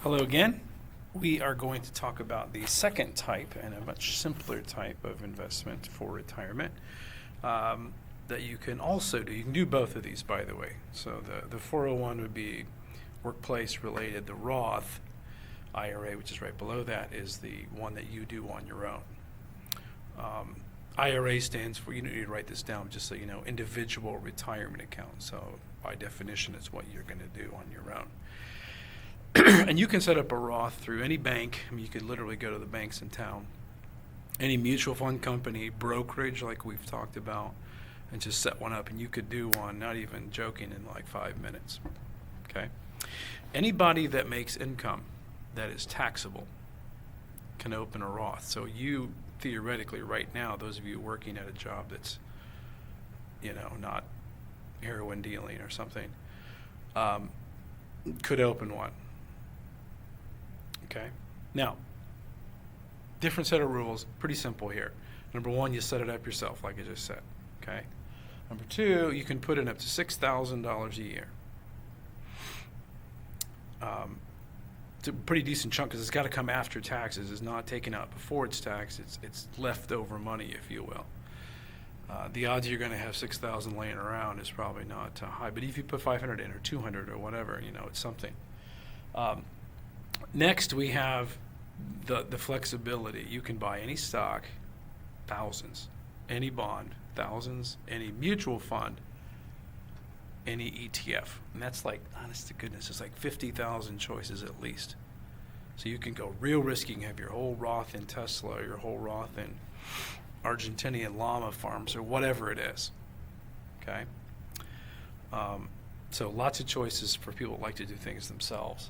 Hello again. We are going to talk about the second type and a much simpler type of investment for retirement that you can also do. You can do both of these, by the way. So the 401 would be workplace related. The Roth IRA, which is right below that, is the one that you do on your own. IRA stands for, you don't need to write this down, just so you know, individual retirement account. So by definition, it's what you're going to do on your own. And you can set up a Roth through any bank. I mean, you could literally go to the banks in town, any mutual fund company, brokerage like we've talked about, and just set one up. And you could do one, not even joking, in like 5 minutes. Okay? Anybody that makes income that is taxable can open a Roth. So you theoretically right now, those of you working at a job that's, not heroin dealing or something, could open one. Okay? Now, different set of rules, pretty simple here. Number one, you set it up yourself, like I just said. Okay? Number two, you can put in up to $6,000 a year. It's a pretty decent chunk because it's got to come after taxes. It's not taken out before it's taxed. It's leftover money, if you will. The odds you're going to have $6,000 laying around is probably not high. But if you put 500 in or 200 or whatever, it's something. Next, we have the flexibility. You can buy any stock, thousands, any bond, thousands, any mutual fund, any ETF. And that's like, honest to goodness, it's like 50,000 choices at least. So you can go real risky. You can have your whole Roth in Tesla, your whole Roth in Argentinian llama farms, or whatever it is. Okay? So lots of choices for people that like to do things themselves.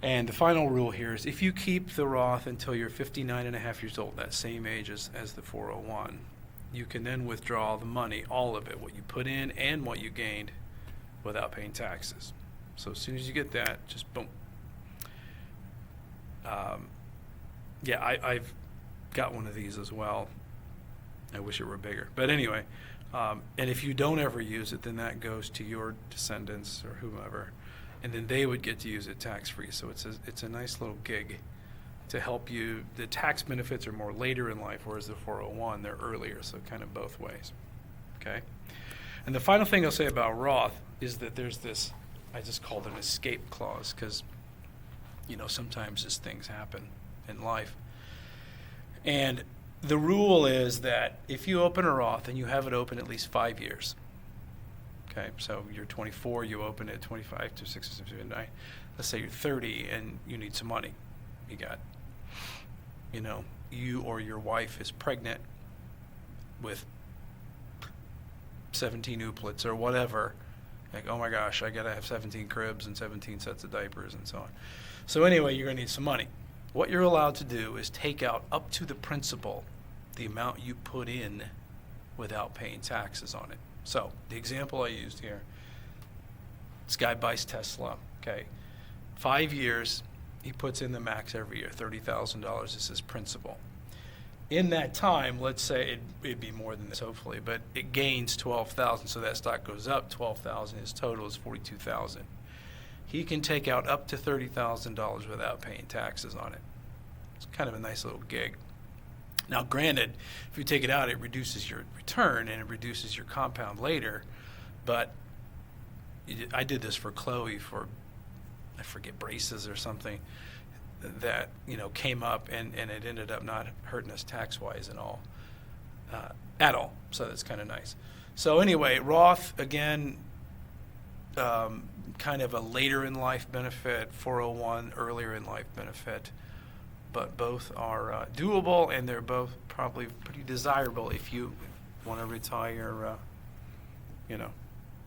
And the final rule here is if you keep the Roth until you're 59 and a half years old, that same age as the 401, you can then withdraw the money, all of it, what you put in and what you gained, without paying taxes. So as soon as you get that, just boom. I've got one of these as well. I wish it were bigger. But anyway, and if you don't ever use it, then that goes to your descendants or whomever, and then they would get to use it tax-free. So it's a nice little gig to help you. The tax benefits are more later in life, whereas the 401, they're earlier, so kind of both ways. Okay? And the final thing I'll say about Roth is that there's this, I just called it an escape clause, because, sometimes just things happen in life. And the rule is that if you open a Roth and you have it open at least 5 years, okay, so you're 24, you open it 25 to 6, 7, 8, 9. Let's say you're 30 and you need some money. You got, you or your wife is pregnant with 17 ooplets or whatever. Like, oh my gosh, I got to have 17 cribs and 17 sets of diapers and so on. So anyway, you're going to need some money. What you're allowed to do is take out up to the principal, the amount you put in, without paying taxes on it. So the example I used here, this guy buys Tesla, okay, 5 years, he puts in the max every year, $30,000 is his principal. In that time, let's say it'd be more than this, hopefully, but it gains 12,000, so that stock goes up 12,000. His total is 42,000. He can take out up to $30,000 without paying taxes on it. It's kind of a nice little gig. Now, granted, if you take it out, it reduces your return and it reduces your compound later. But I did this for Chloe for, I forget, braces or something that came up, and it ended up not hurting us tax-wise and all at all. So that's kind of nice. So anyway, Roth, again, kind of a later in life benefit, 401 earlier in life benefit, but both are doable, and they're both probably pretty desirable if you want to retire,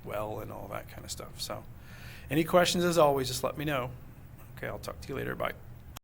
well, and all that kind of stuff. So any questions, as always, just let me know. Okay, I'll talk to you later. Bye.